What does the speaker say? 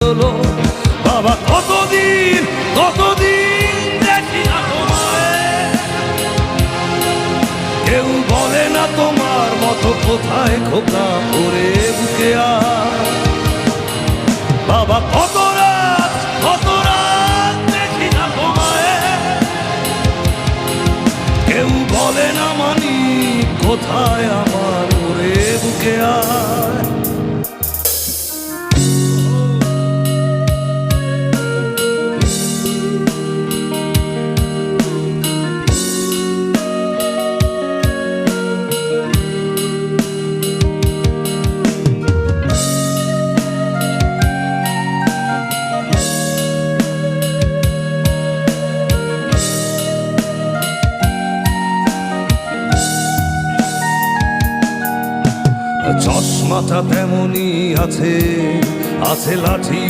তোলো। বাবা কতদিন দেখি না তোমায়, কেউ বলে না তোমার মতো কোথায় খোকা পড়ে বুকে আর। বাবা কত রাত দেখি না তোমায়, কেউ বলে না মানি কোথায় আমার ওরে বুকে আর। চশমাটা তেমনই আছে লাঠি